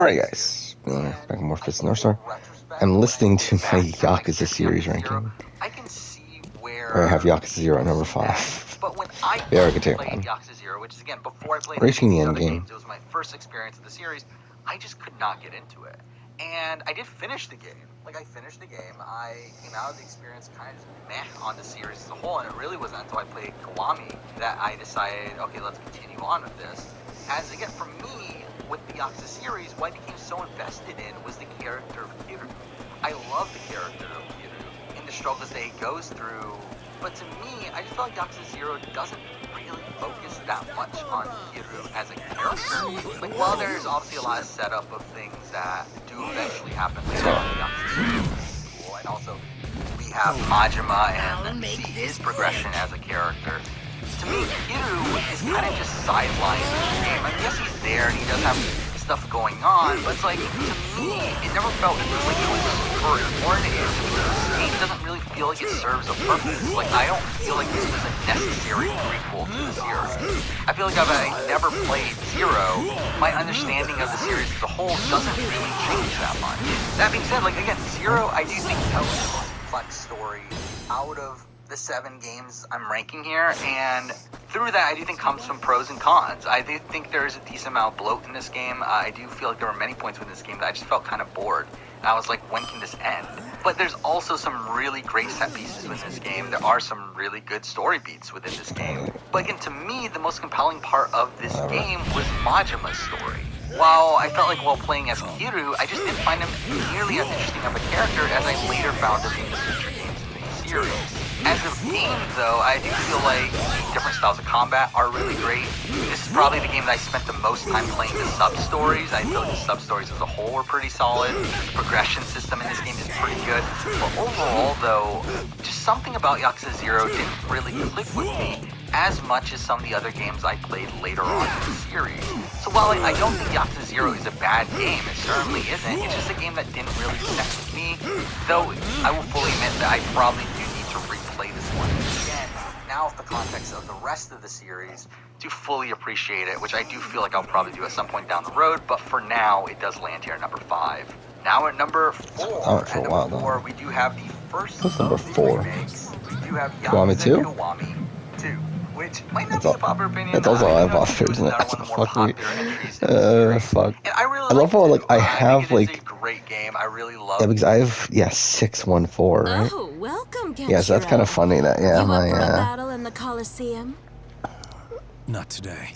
Alright guys, back and more Fist North Star. I'm listening to my Yakuza series ranking. I can see where I have Yakuza 0 at number 5. But when I Yeah, we can take played one. Yakuza 0, which is again before I played Reaching the any end other game. games, it was my first experience of the series, I just could not get into it. And I did finish the game. Like, I finished the game. I came out of the experience kind of just meh on the series as a whole, and it really wasn't until I played Kiwami that I decided, okay, let's continue on with this. As, again, for me, with the Yakuza series, what I became so invested in was the character of Kiryu. I love the character of Kiryu and the struggles that he goes through, but to me, I just feel like Yakuza 0 doesn't really focus that much on Kiryu as a character. Like, while there's obviously a lot of setup of things that do eventually happen later on in Yakuza 0, and also we have Majima and see his progression as a character. To me, Kiryu is kind of just sidelined in the game. I mean, yes, he's there and he does have stuff going on, but it's like, to me, it never felt like it was super important. This game doesn't really feel like it serves a purpose. Like, I don't feel like this was a necessary prequel to the series. I feel like if I never played Zero, my understanding of the series as a whole doesn't really change that much. That being said, like, again, Zero, I do think tells the most complex story out of the 7 games I'm ranking here, and through that I do think comes some pros and cons. I do think there is a decent amount of bloat in this game. I do feel like there were many points within this game that I just felt kind of bored. And I was like, when can this end? But there's also some really great set pieces within this game. There are some really good story beats within this game. But again, to me, the most compelling part of this game was Majima's story. While I felt like while playing as Kiryu, I just didn't find him nearly as interesting of a character as I later found him in the future games in the series. As a game, though, I do feel like the different styles of combat are really great. This is probably the game that I spent the most time playing the sub-stories. I feel like the sub-stories as a whole were pretty solid. The progression system in this game is pretty good. But overall, though, just something about Yakuza 0 didn't really click with me as much as some of the other games I played later on in the series. So while I don't think Yakuza 0 is a bad game, it certainly isn't. It's just a game that didn't really connect with me. Though I will fully admit that I probably do need to replay this one again, now with the context of the rest of the series, to fully appreciate it, which I do feel like I'll probably do at some point down the road, but for now, it does land here at number 5. Now at number 4, For a while, number 4, we do have the first What's number of the 4? remakes. We do have Kiwami Yakuza 2? Kiwami 2, which might not be a popular opinion. That's also I a know popular, isn't it? another one of the more Fuck me. popular entries in the series. Fuck. And I really I love how, like, I have, think it is like... a great game. I really love Yeah, because I have, 614, right? Oh, welcome, Kenshiro. Yeah, so that's kind of funny that, yeah, you my, up for a battle in the Coliseum? Not today.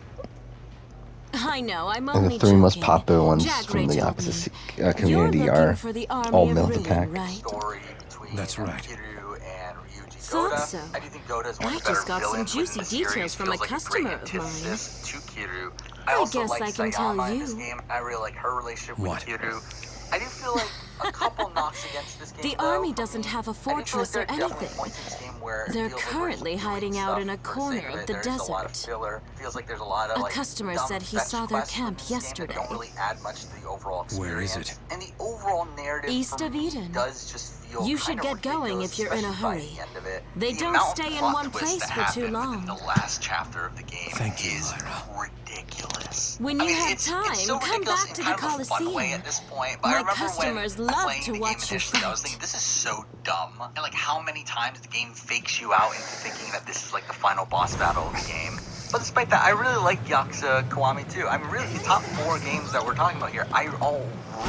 I know, I'm and only the 3 most joking. popular ones Jack from the Ray told Yakuza me. community You're are looking for the army all of middle of the ruin, pack. right? Story between That's right. Kiryu and Ryuji Thought Goda. so. I do think Goda is one I of the better just got some villains within juicy the series. details from a Feels like customer great of mine. antithesis to Kiryu. I also guess like I can tell Sayama in you. this game. I really like her relationship with What? Kiryu. I do feel like a couple knocks against this game. The though, army for doesn't me. have a I do feel like fortress there or are definitely anything. points in this game where it They're feels like we're currently just doing hiding out stuff in a for the corner sake of it. the There's a lot of desert. filler. Feels like there's a lot of A like customer dumb said he fetch saw their quests camp within this game that yesterday. don't really add much to the overall experience. Where is it? And the overall narrative East for of me Eden. does just feel You should kinda get going ridiculous, if you're in a especially by hurry. the end of it. They The don't amount of stay in plot one twists place that for too happen long. within the last chapter of the game Thank you, is Lyra. ridiculous. When you have it's time, so come ridiculous back in to kind the of a fun way Coliseum. at this point. But I My remember customers when love playing to the watch game you initially, I was fight. thinking, this is so dumb. And like how many times the game fakes you out into thinking that this is like the final boss battle of the game. But despite that, I really like Yakuza Kiwami too. I mean, really, the top 4 games that we're talking about here, I all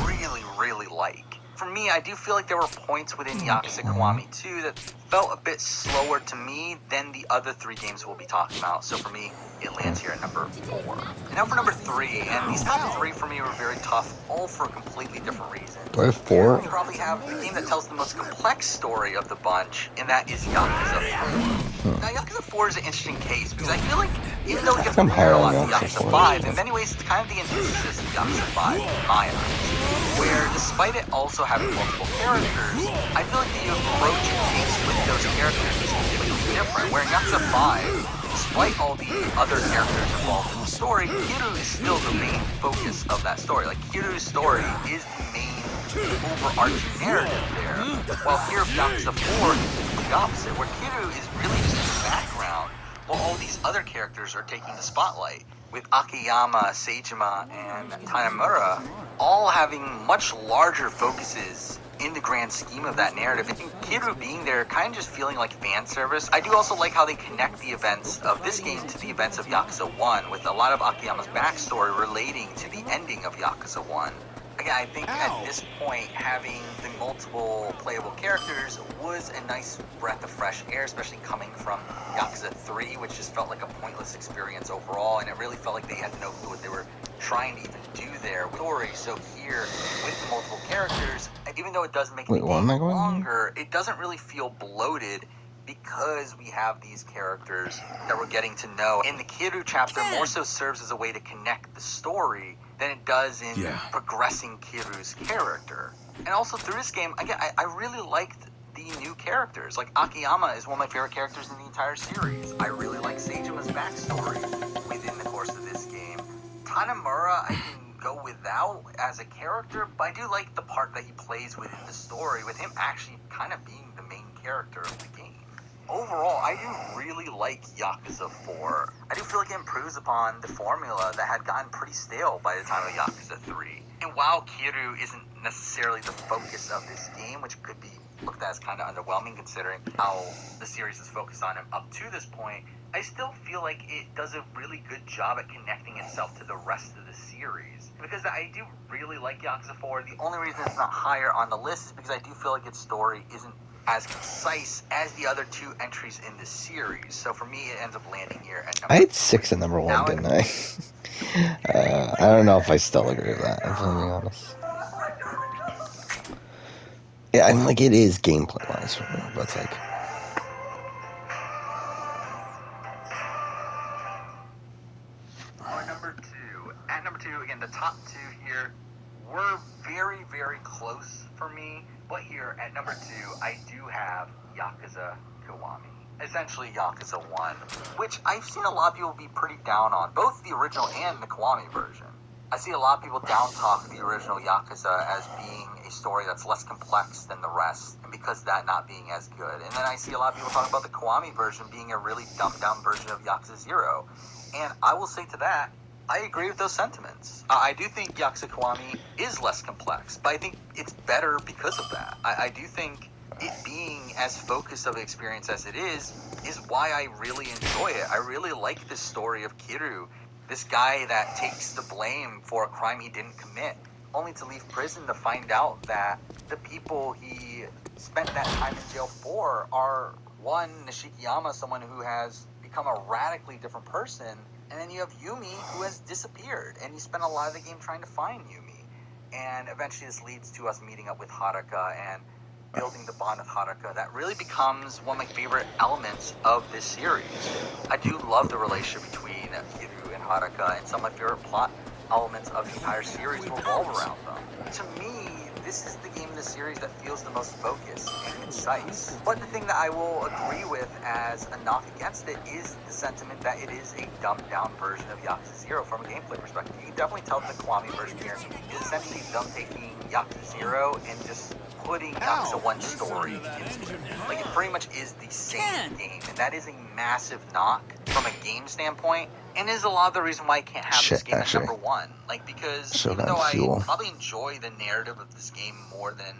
really like. For me, I do feel like there were points within Yakuza Kiwami 2 that felt a bit slower to me than the other 3 games we'll be talking about. So for me, it lands here at number 4. And now for number 3, and these top 3 for me were very tough, all for completely different reasons. Do I have 4? We probably have the game that tells the most complex story of the bunch, and that is Yakuza 4. Now, Yakuza 4 is an interesting case, because I feel like, even though it gets I'm compared a higher lot on to Yakuza Yakuza 4. 5, in many ways, it's kind of the antithesis of Yakuza 5, in my eyes. Where, despite it also having multiple characters, I feel like the approach it takes with those characters is significantly different. Where in Yakuza 5, despite all the other characters involved in the story, Kiryu is still the main focus of that story. Like, Kiryu's story is the main overarching narrative there. While here in Yakuza 4, it's the opposite, where Kiryu is really just in the background, while all these other characters are taking the spotlight. with Akiyama, Seijima, and Tanemura all having much larger focuses in the grand scheme of that narrative. And Kiryu being there kind of just feeling like fan service. I do also like how they connect the events of this game to the events of Yakuza 1, with a lot of Akiyama's backstory relating to the ending of Yakuza 1. Again, I think at this point, having the multiple playable characters was a nice breath of fresh air, especially coming from Yakuza 3, which just felt like a pointless experience overall, and it really felt like they had no clue what they were trying to even do there with the story. So here, with the multiple characters, even though it does make the game longer, it doesn't really feel bloated because we have these characters that we're getting to know. And the Kiryu chapter more so serves as a way to connect the story than it does in progressing Kiryu's character. And also through this game, again, I really liked the new characters. Like, Akiyama is one of my favorite characters in the entire series. I really like Seijima's backstory within the course of this game. Tanemura, I can go without as a character, but I do like the part that he plays within the story, with him actually kind of being the main character of the game. Overall, I do really like Yakuza 4. I do feel like it improves upon the formula that had gotten pretty stale by the time of Yakuza 3. And while Kiryu isn't necessarily the focus of this game, which could be looked at as kind of underwhelming considering how the series is focused on him up to this point, I still feel like it does a really good job at connecting itself to the rest of the series. Because I do really like Yakuza 4. The only reason it's not higher on the list is because I do feel like its story isn't as concise as the other two entries in the series. So for me, it ends up landing here at number I had 6 at number 1, didn't I? I don't know if I still agree with that, if I'm being honest. Yeah, and like, it is gameplay-wise for me, but it's like... At number 2, again, the top 2 here were very, very close for me. But here, at number 2, I do have Yakuza Kiwami. Essentially Yakuza 1, which I've seen a lot of people be pretty down on, both the original and the Kiwami version. I see a lot of people down-talk the original Yakuza as being a story that's less complex than the rest, and because of that not being as good. And then I see a lot of people talk about the Kiwami version being a really dumbed-down version of Yakuza 0. And I will say to that, I agree with those sentiments. I do think Yakuza Kiwami is less complex, but I think it's better because of that. I do think it being as focused of an experience as it is why I really enjoy it. I really like this story of Kiryu, this guy that takes the blame for a crime he didn't commit, only to leave prison to find out that the people he spent that time in jail for are, one, Nishikiyama, someone who has become a radically different person, and then you have Yumi, who has disappeared, and you spend a lot of the game trying to find Yumi. And eventually this leads to us meeting up with Haruka and building the bond with Haruka. That really becomes one of my favorite elements of this series. I do love the relationship between Kiryu and Haruka, and some of my favorite plot elements of the entire series revolve around them. To me, this is the game in the series that feels the most focused and concise. But the thing that I will agree with as a knock against it is the sentiment that it is a dumbed-down version of Yakuza 0 from a gameplay perspective. You can definitely tell that the Kiwami version here is essentially them taking Yakuza 0 and just putting Yakuza 1 story into it. Like, it pretty much is the same game, and that is a massive knock from a game standpoint, and is a lot of the reason why I can't have this game at number 1. Like, because even though I probably enjoy the narrative of this game more than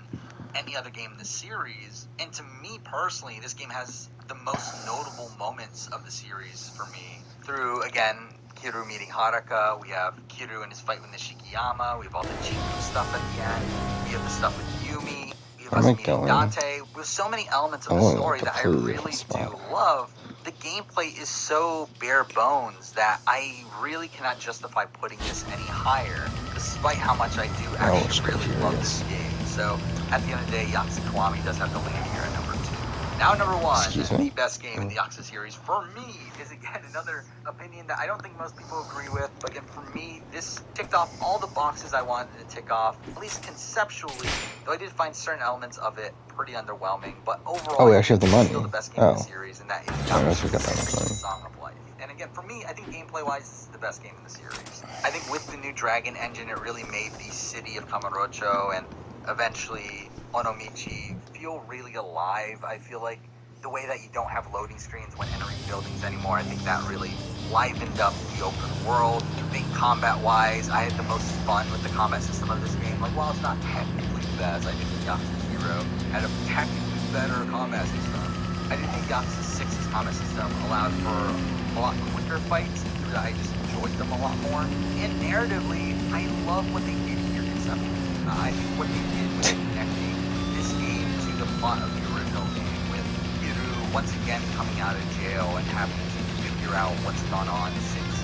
any other game in the series, and to me personally, this game has the most notable moments of the series for me. Through, again, Kiryu meeting Haruka, we have Kiryu and his fight with Nishikiyama, we have all the Chiku stuff at the end, we have the stuff with Yumi, we have us meeting Dante. With so many elements of the story that I really do love, the gameplay is so bare bones that I really cannot justify putting this any higher, despite how much I do actually really love this game. So, at the end of the day, Yakuza Kiwami does have to land here at number 2. Now, number 1, the best game in the Yakuza series, for me, is again another opinion that I don't think most people agree with. But again, for me, this ticked off all the boxes I wanted to tick off, at least conceptually, though I did find certain elements of it pretty underwhelming. But overall, we actually have the money. Still the best game in the series, and that is Yakuza Song of Life. And again, for me, I think gameplay-wise, this is the best game in the series. I think with the new Dragon engine, it really made the city of Kamurocho and eventually Onomichi feel really alive. I feel like the way that you don't have loading screens when entering buildings anymore. I think that really livened up the open world. Being combat-wise, I had the most fun with the combat system of this game. Like, while it's not technically the best, I think Yakuza 0 had a technically better combat system. I did think Yakuza 6's combat system allowed for a lot quicker fights, and I just enjoyed them a lot more. And narratively, I love what they did here conceptually. I think what they did was connecting this game to the plot of the original game, with Kiryu once again coming out of jail and having to figure out what's gone on since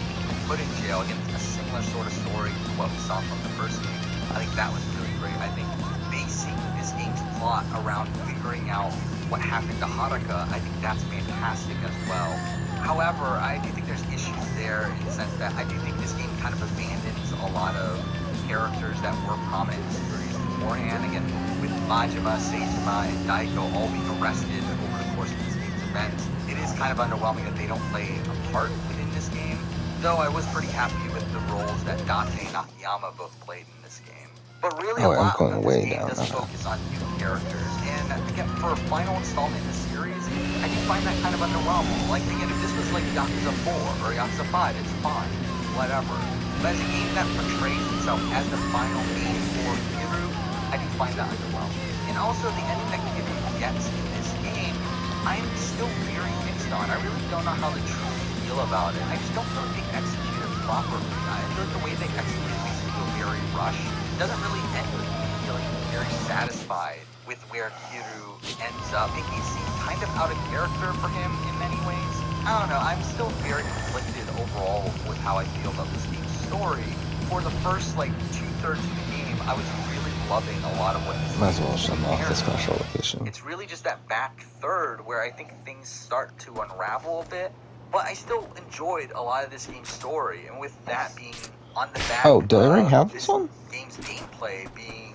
put in jail. Again, a similar sort of story to what we saw from the first game. I think that was really great. I think basing this game's plot around figuring out what happened to Haruka, I think that's fantastic as well. However, I do think there's issues there in the sense that I do think this game kind of abandons a lot of characters that were prominent in the series beforehand. Again, with Majima, Seijima, and Daiko all being arrested over the course of this game's events, it is kind of underwhelming that they don't play a part within this game. Though I was pretty happy with the roles that Date and Akiyama both played in this game. But really, a lot of this game does focus on new characters. And again, for a final installment in the series, I do find that kind of underwhelming. Like, again, if this was like Yakuza 4 or Yakuza 5, it's fine, whatever. But as a game that portrays itself as the final game for Kiryu, I do find that underwhelming. And also, the ending that Kiryu gets in this game, I'm still very mixed on. I really don't know how to truly feel about it. I just don't feel like they executed properly. I feel like the way they executed makes me feel very rushed. It doesn't really end with me feeling very satisfied with where Kiryu ends up. It seems kind of out of character for him in many ways. I don't know, I'm still very conflicted overall with how I feel about this game's story. For the first, like, 2/3 of the game, I was really loving a lot of what this might as well shut off the special location. It's really just that back third where I think things start to unravel a bit, but I still enjoyed a lot of this game's story, and with that being on the back do I already have this one? Game's gameplay being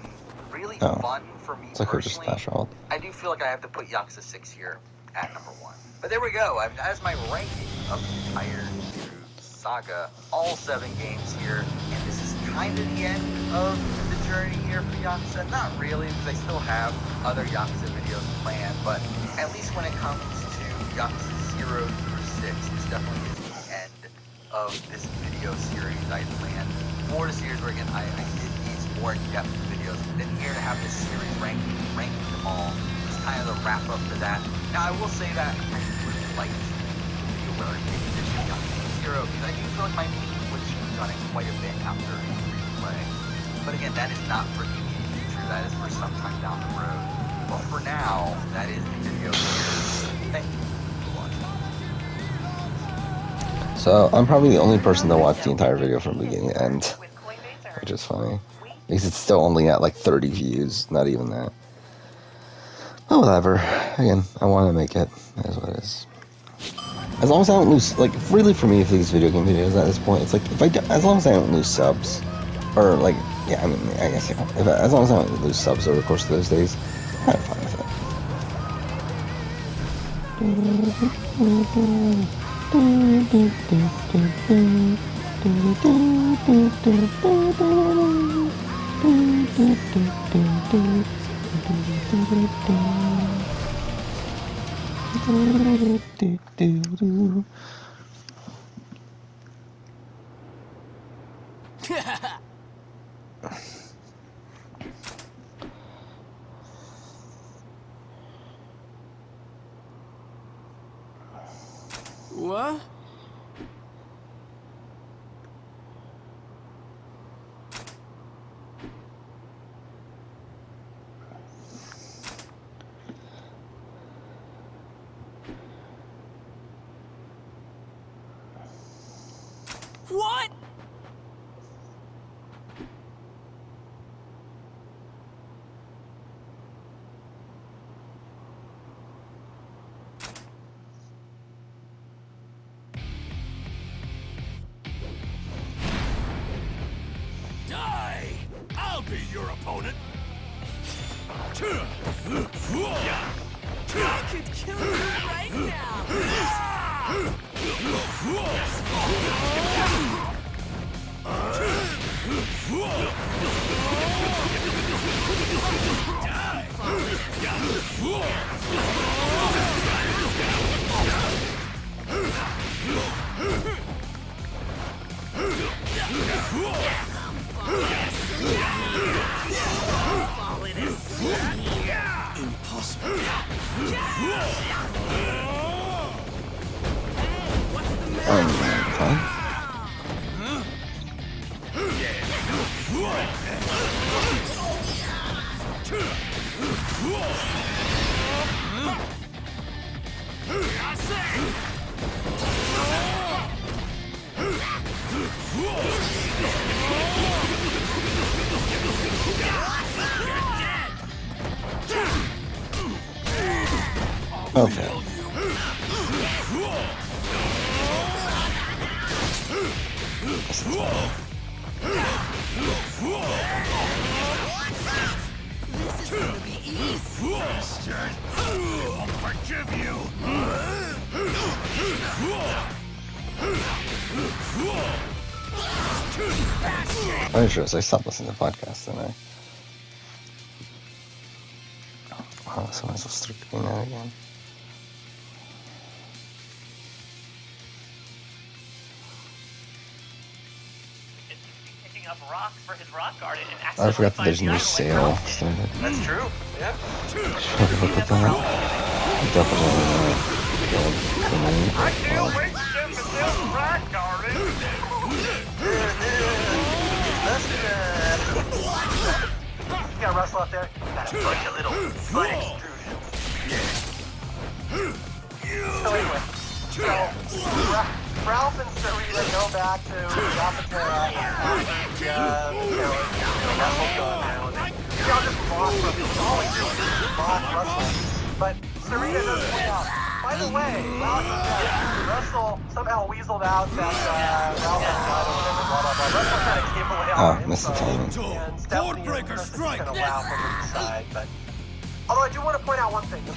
really fun for me it's like personally, I do feel like I have to put Yakuza 6 here at number 1. But there we go. That is my ranking of the entire Kiryu saga. All 7 games here, and this is kind of the end of the journey here for Yakuza. Not really, because I still have other Yakuza videos planned, but at least when it comes to Yakuza 0 through 6, this definitely is the end of this video series I planned for the series, where again I did these more in-depth videos, but then here to have this series ranking them all is kind of the wrap up to that. Now I will say that I really liked the video where I did this Yakuza 0, because I do feel like my opinion would change on it quite a bit after replay. But again, that is not for the immediate future, that is for some time down the road. But for now, that is the video series. Thank you for watching. So, I'm probably the only person that watched the entire video from beginning to end, which is funny. Because it's still only at like 30 views, not even that. Oh, whatever. Again, I want to make it. That is what it is. As long as I don't lose, like, really for me, if these video game videos at this point, it's like, as long as I don't lose subs, or like, yeah, I mean, I guess, yeah, as long as I don't lose subs over the course of those days, I'm fine with it. What? What? Die! I'll be your opponent. I could kill you right now. Die! Okay. I'll forgive you. I just I stopped listening to podcasts, didn't I? Oh, so I might as well start doing that again. Picking up rocks for his rock garden and I forgot that there's accidentally no finds sale started. That's true. Yeah. Should I look at that? I definitely good for me. Well, wait to get the sale rock garden. You got Russell up there? Got a bunch of little butt extrusions. So anyway, Ralph and Sarita go back to Zapatera after Russell's gone now. They all just mock Russell. It's all they do is mock Russell. But Sarita does point out, by the way, Russell somehow weaseled out that Ralph had died or whatever, blah, blah, blah. Russell kind of came away on missed the timing. and Stephanie and Chris is kind of laugh over the side, but although I do want to point out one thing, this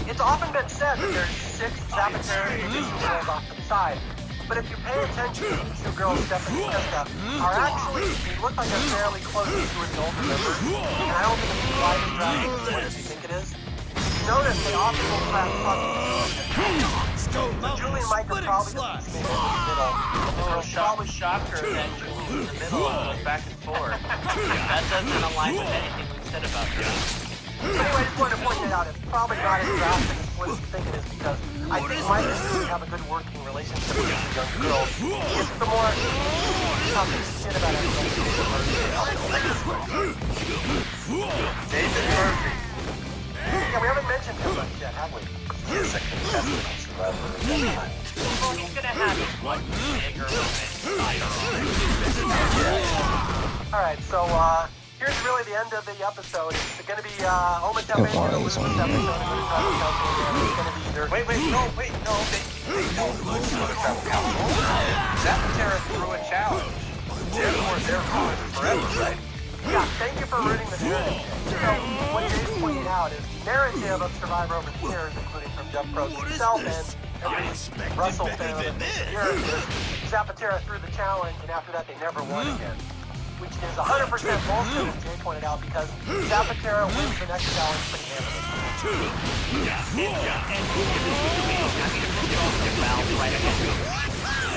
it's often been said that there's 6 Zapatera and 2 girls off to the side, but if you pay attention, these 2 girls, Stephanie and Krista, are actually, they look like they're fairly close to the older members, and I don't think it's quite as drastic as what you think it is. Notice they often will clap so Julie and Mike are probably the peacemakers in the middle. Oh, shocker that Julie's in the middle and goes back and forth. That doesn't align with anything we said about her. Anyway, I just wanted to point that out. It's probably not as drastic as what you think it is because I think Mike and Julie have a good working relationship with these young girls. It's the more talking shit about everybody. David Murphy. Yeah, we haven't mentioned him much yet, have we? He's a contestant on Survivor. Well, he's gonna have one bigger moment. Alright, so here's really the end of the episode. It's going to be Ometepe is going to lose this episode. It's going to be either... Wait, no, they don't lose to the Tribal Council. Zapatera threw a challenge. Therefore, they're ruined forever, right? Yeah, thank you for rooting the narrative. So, what Dave's pointing out is the narrative of Survivor over the years, including from Jeff Probst himself and every Russell fan and Zapatera threw the challenge, and after that, they never won again. Which is 100% bullshit, as Jay pointed out, because Zapatera wins the next challenge pretty handily.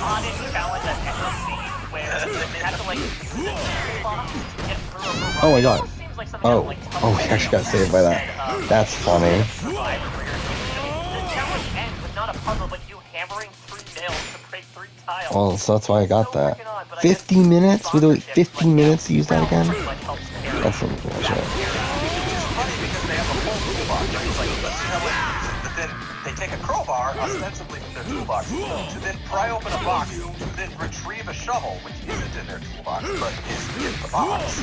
On his challenge at NXT, where they had to like get through a Oh my god. seems like Oh, we actually got saved by that. That's funny. The challenge ends with not a puzzle, but you hammering 3 nails to break 3 tiles. Well, so that's why I got that. 50 minutes? We wait 15 minutes to use that again? That's some bullshit. Which is funny because they have a whole toolbox, right? It's like, let's see how it uses, but then they take a crowbar, ostensibly from their toolbox, to then pry open a box, to then retrieve a shovel, which isn't in their toolbox, but is in the box.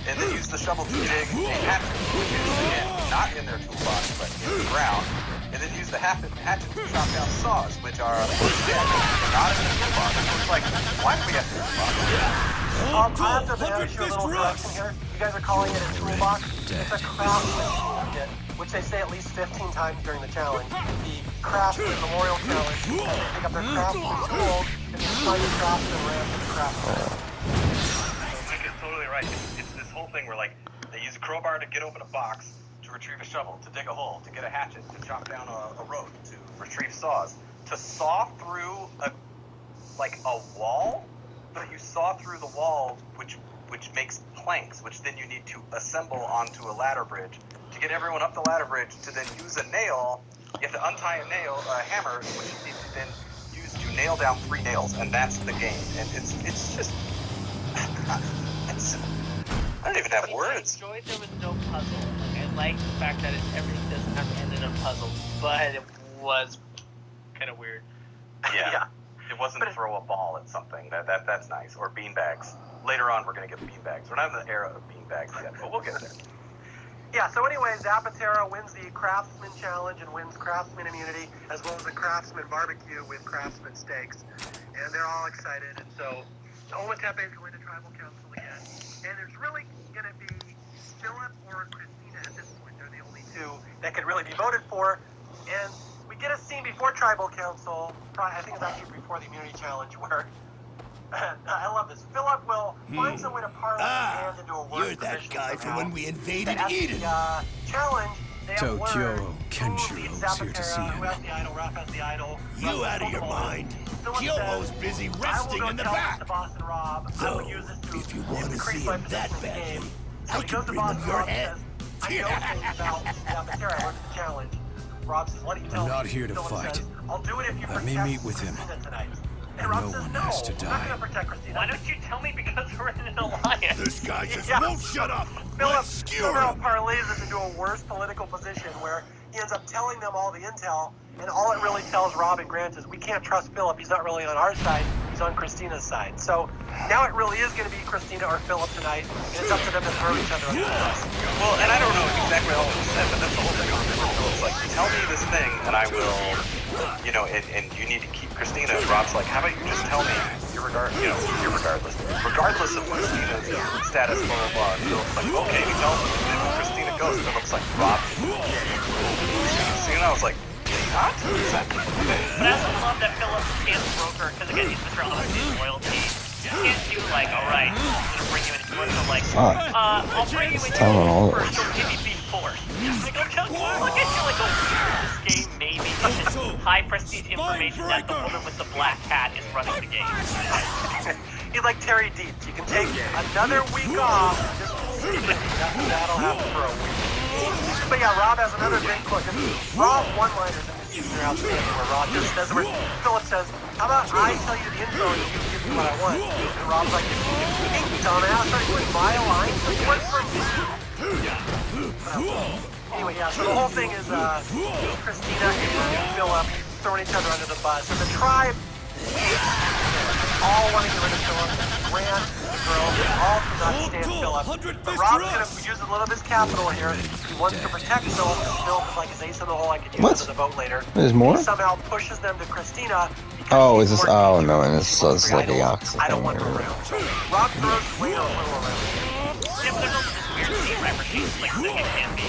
And then use the shovel to dig a hatchet, which is, again, not in their toolbox, but in the ground. And then use the hatchet to chop down saws, which are not in the toolbox. It's like, why do we have to toolbox? I have to manage your little correction here. You guys are calling it a toolbox. It's a craft kit, which they say at least 15 times during the challenge. The craft memorial challenge, they pick up their craft tools and then find the craft and ram to the craft. Mike is totally right. It's this whole thing where, like, they use a crowbar to get open a box, to retrieve a shovel, to dig a hole, to get a hatchet, to chop down a rope, to retrieve saws, to saw through a wall, but you saw through the wall, which makes planks, which then you need to assemble onto a ladder bridge. To get everyone up the ladder bridge, to then use a nail, you have to untie a hammer, which you need to then use to nail down 3 nails, and that's the game. And it's just... I don't even have words. I enjoyed there was no puzzle. I like the fact that everything doesn't have to end in a puzzle, but it was kind of weird. Yeah. It wasn't throw a ball at something. That's nice. Or beanbags. Later on, we're going to get beanbags. We're not in the era of beanbags yet, but we'll get there. Yeah, so anyway, Zapatero wins the Craftsman Challenge and wins Craftsman immunity, as well as the Craftsman barbecue with Craftsman steaks. And they're all excited, and so Ometepe is going to Tribal Council again. And there's really going to be Philip or Christina at this point. They're the only two that could really be voted for. And we get a scene before Tribal Council, I think it's actually before the immunity challenge, where I love this. Philip will find some way to parlay his hand into a worse You're that position guy from somehow. when we invaded At Eden. the challenge, they have Tokyo learned who Kenshiro beats is here to see Zapatero, him. who has the idol, Raph has the idol. You out of your mind? Kyoho's busy resting in the back. To Boston Rob. I So, will use this to if you want to increase see my him that position in the badly, game. I So he can goes to bring him Boston your Rob and head. says, I know things about Zapatero. I worked the challenge. Rob says, what do you tell I'm me? not here to Philip fight. says, I'll do it if you Let protect me meet with him. Christina tonight. And And Rob no says, one no, has to I'm die. not going to protect Christina. Why don't you tell me because we're in an alliance? This guy just Yeah. won't shut up. Philip Let's skewer somehow him. parlays this into a worse political position where he ends up telling them all the intel, and all it really tells Rob and Grant is we can't trust Philip. He's not really on our side. He's on Christina's side. So now it really is going to be Christina or Philip tonight, and it's up to them to throw each other under the bus. Well, and I don't know exactly all of it said, but that's the whole thing. It's like, tell me this thing, and I will, you know, and you need to keep Christina. And Rob's like, how about you just tell me, regardless of Christina's status, blah, blah, blah. And Philip's like, okay, he tells me. And when Christina goes, Philip's like, Rob. Christina, I was like, not? But I also love that Philip can't broker, because again, he's Mr. Unlimited Royalty. He can't do like, alright, I'm gonna bring you in. It's more so like, I'll bring you in first, so give me B4. Like, look at you like a weird this game, maybe. It's just high prestige information that the woman with the black hat is running the game. He's like Terry Deeds. You can take another week off. Just that'll happen for a week. But yeah, Rob has another big quote. Rob one-liners in this season are outstanding. Where Rob just says, where Philip says, "How about I tell you the info and you give me what I want?" And Rob's like, "Hey, dumbass, are you in my line? So you work for me." Anyway, yeah. So the whole thing is Christina and Philip throwing each other under the bus, and the tribe. All want to get rid of Philip. Grant, the girls, all cannot stand Philip. But Rob's going to use a little of his capital here. He wants to protect Philip, because Philip is like his ace in the hole. I could use him as a vote later. There's more? He somehow pushes them to Christina. Oh, is this? Oh no, and it's like a Yakuza I don't thing. want her around. Rob throws his weight a little around. Yeah, but there's also this weird scene, right, where she's like, it can't be.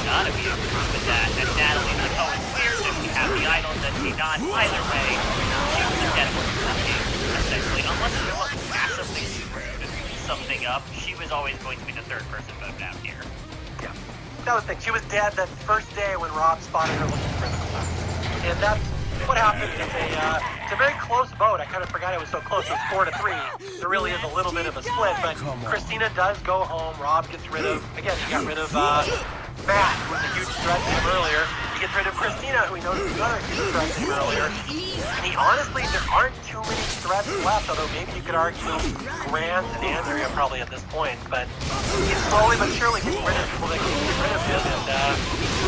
Gotta be with that. And Natalie's like, oh, it's weird that we have the idol that she not. Either way, she was a dead woman, essentially. Unless Philip massively screwed something up, she was always going to be the third person voted out here. Yeah. That was the thing. She was dead that first day when Rob spotted her looking for the And that's what happened. It's a very close vote. I kind of forgot it was so close. It was 4-3. There really is a little bit of a split, but Christina does go home. Rob gets rid of, again, he got rid of Matt, who was a huge threat to him earlier. He gets rid of Christina, who he knows is another huge threat to him earlier. And he honestly, there aren't too many threats left, although maybe you could argue Grant and Andrea probably at this point. But he's slowly but surely getting rid of people that can get rid of him. And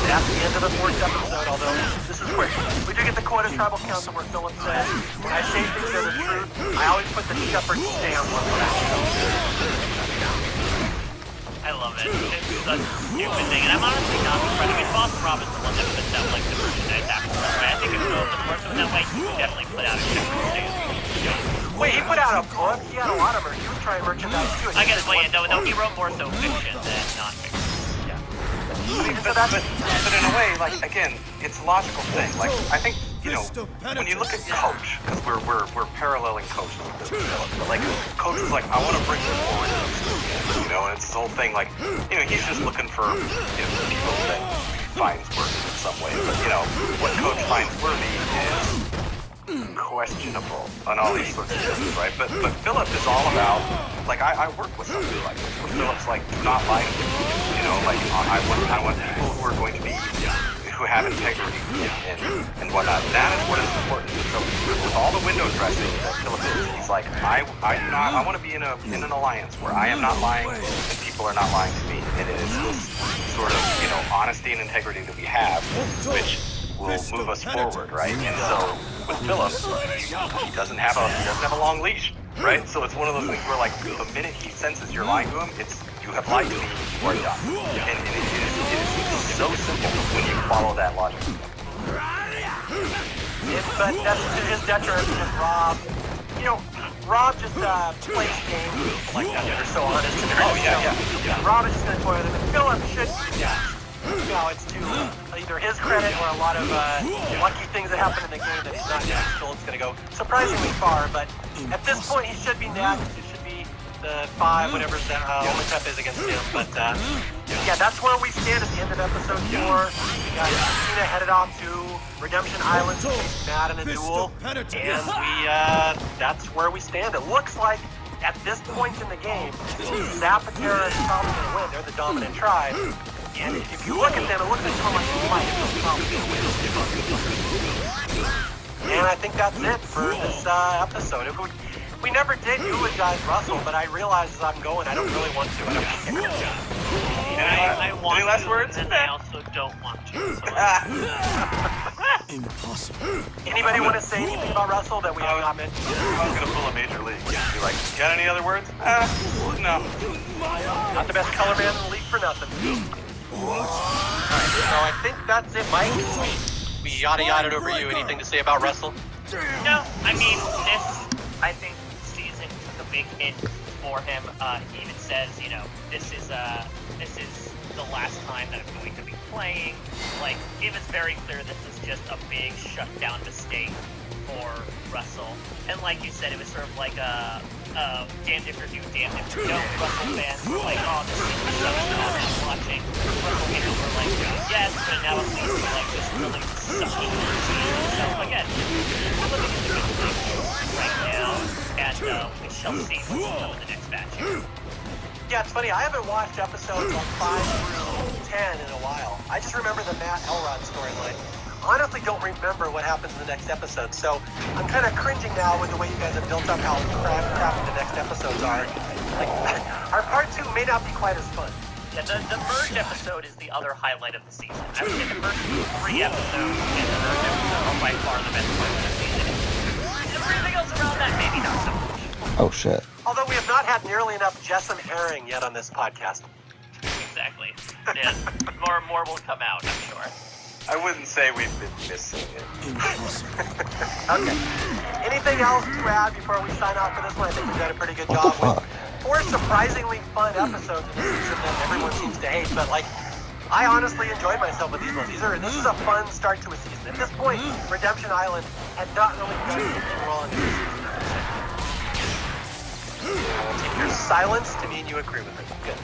that's the end of the 4th episode, although this is quick. We do get the quote of Tribal Council where Philip says, when I say things are the truth, I always put the shepherd stamp on what I show. I love it. It's such a stupid thing. And I'm honestly not surprised. I mean, Boston Rob is the one that puts out, like, the merchandise after that, right? I think if Philip was working that way, he would definitely put out a shepherd stamp. Wait, he put out a book? He had a lot of merch. He was trying merchandise, too. I guess, well, yeah, no, he wrote more so fiction than non-fiction. But in a way, like, again, it's a logical thing. Like, I think, you know, when you look at Coach, because we're paralleling Coach with this, but like, Coach was like, I want to bring this forward, you know, and it's this whole thing, like, you know, he's just looking for, you know, people that he finds worthy in some way, but, you know, what Coach finds worthy is questionable on all these sorts of things, right? But Philip is all about, like, I work with somebody like this, where Philip's like, do not lie to me, you know, like, I want people who are going to be, who have integrity and whatnot. That is what is important. So with all the window dressing that Philip is, he's like, I want to be in an alliance where I am not lying and people are not lying to me. It is this sort of, you know, honesty and integrity that we have, which will move us forward, right? And so with Philip, he doesn't have a long leash. right? So it's one of those things where, like, the minute he senses you're lying to him, it's, you have lied to me, you are done. And it is so simple when you follow that logic. But that's to his detriment because Rob, Rob just plays games like that. They're so honest. Oh, yeah. Rob is just going to toy with him, and Philip should be next. It's to either his credit or a lot of lucky things that happen in the game that he's not next. Philip's going to go surprisingly far, but at this point he should be next. It should be the 5, whatever the Ometep is against him. But yeah, that's where we stand at the end of episode 4. We got Cena headed off to Redemption Island to face Matt in a duel, and that's where we stand. It looks like at this point in the game, Zapatera is probably going to win. They're the dominant tribe. And if you look at them, it looks like someone like you might have probably going to win. And I think that's it for this episode. We never did eulogize Russell, but I realize as I'm going, I don't really want to. I don't care. I want Any last to, words? and I also don't want to. So Impossible. Anybody want to say anything about Russell that we have not mentioned? I was gonna pull a major league. Be like, got any other words? No. Not the best color man in the league for nothing. Alright, so I think that's it, Mike. We yada-yada'd over you. Anything to say about Russell? no, I mean I think season took a big hit for him. He even says, this is the last time that I'm going to be playing. Like, it was very clear this was just a big shutdown mistake for Russell. And like you said, it was sort of like a damned if you do, damned if you don't. Russell fans were like, oh, this is such an awesome watching. Russell haters were like, yes, but now at least we're like this really sucky season. So again, we're looking at the good things right now, and we shall see what's to come in the next match. Yeah, it's funny. I haven't watched episodes like 5 through 10 in a while. I just remember the Matt Elrod storyline. Honestly, don't remember what happens in the next episode. So I'm kind of cringing now with the way you guys have built up how crappy the next episodes are. Like, our part 2 may not be quite as fun. Yeah, the merge episode is the other highlight of the season. I would say the first 3 episodes and the merge episode are by far the best part of the season. Everything else around that, maybe not so much. Oh shit. Although we have not had nearly enough Jessam Herring yet on this podcast. Exactly. Yeah, more will come out, I'm sure. I wouldn't say we've been missing it. Okay. Anything else to add before we sign off for this one? I think we've done a pretty good What the job fuck? with 4 surprisingly fun episodes in this season that everyone seems to hate, but like, I honestly enjoyed myself with these ones. This is a fun start to a season. At this point, Redemption Island had not really done anything wrong in this season. I'll take your silence to mean you agree with me. Good.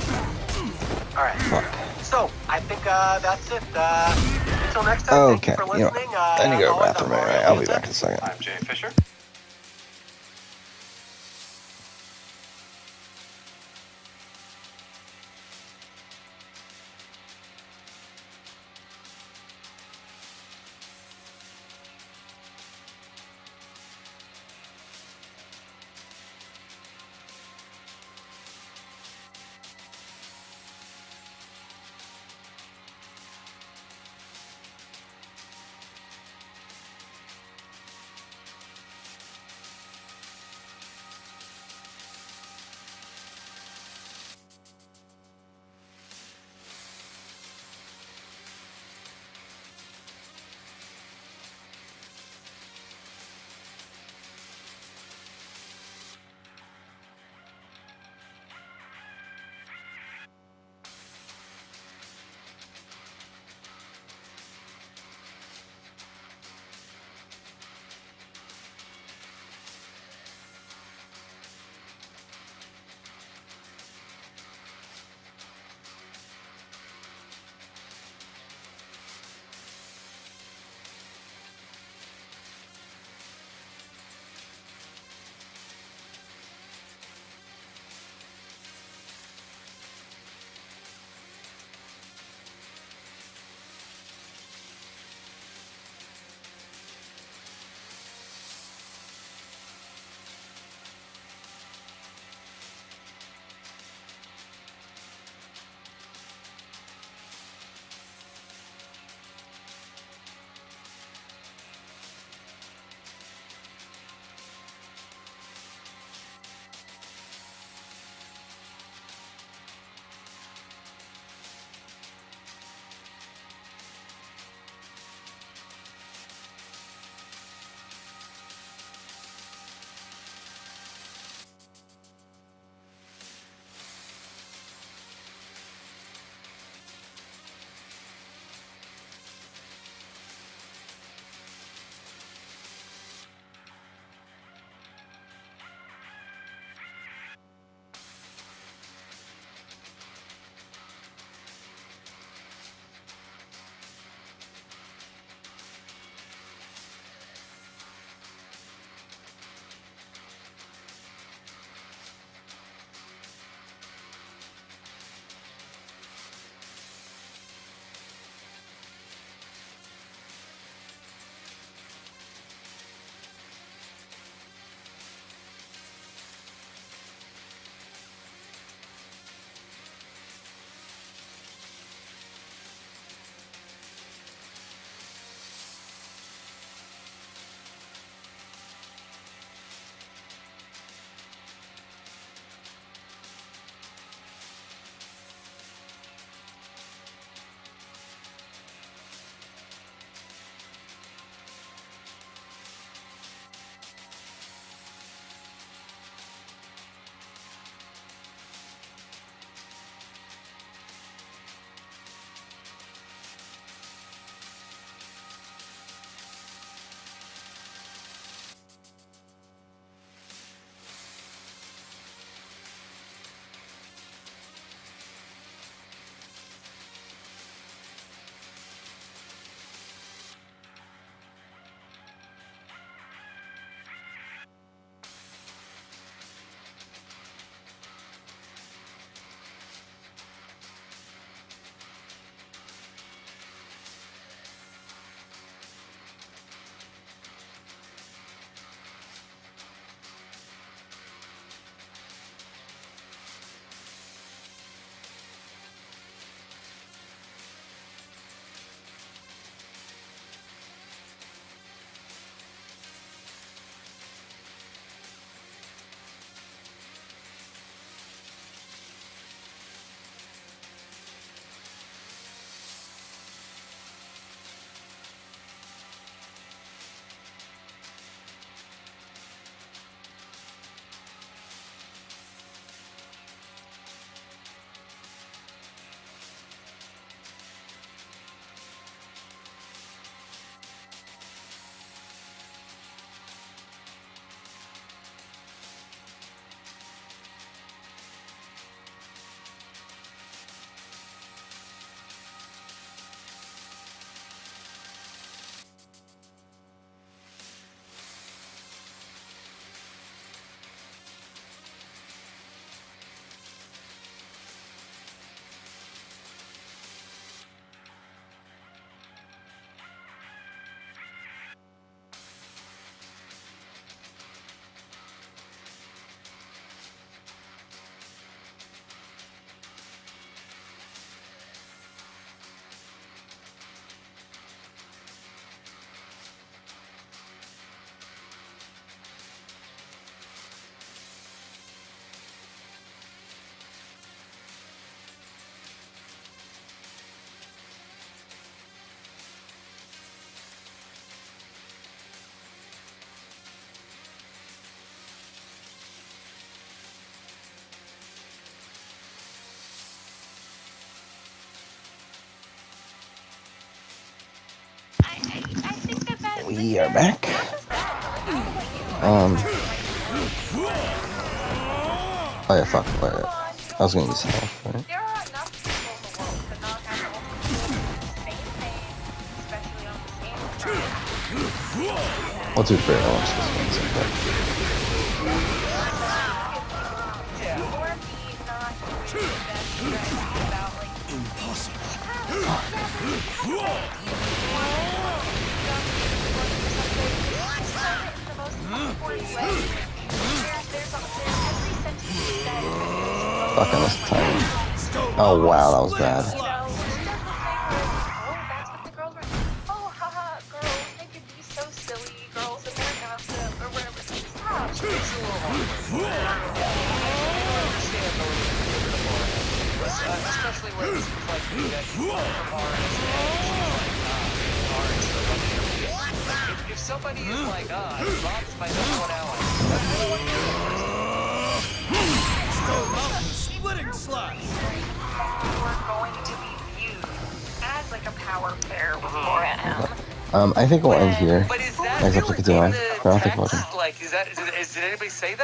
Alright. So, I think that's it. Until next time, Okay. thank you for listening. I need to go to the bathroom anyway. I'll be back in a second. I'm Jay Fisher. We are back. Oh yeah, fuck. Wait. I was gonna use health, right? There are enough people in the world to not have multiple same thing, especially on the same front. We'll do very well. Just one second. Or me not doing the best strategy about like impossible. The most important way. There's every sentence that Fuck, I missed the time. Oh wow, that was bad. you know, that's what the girls were. Oh, haha, girls, they could be so silly. Girls and their gossip or whatever. Stop. It's a little hard. I understand though, especially when it's like you get Orange and if somebody is like, Bob's my number one ally, that's really what Splitting slot. We're going to be viewed as like a power pair with Laura M. I think we'll end here. But is that Next really episode, continue on. in the I don't think we'll text? Like, did anybody say that?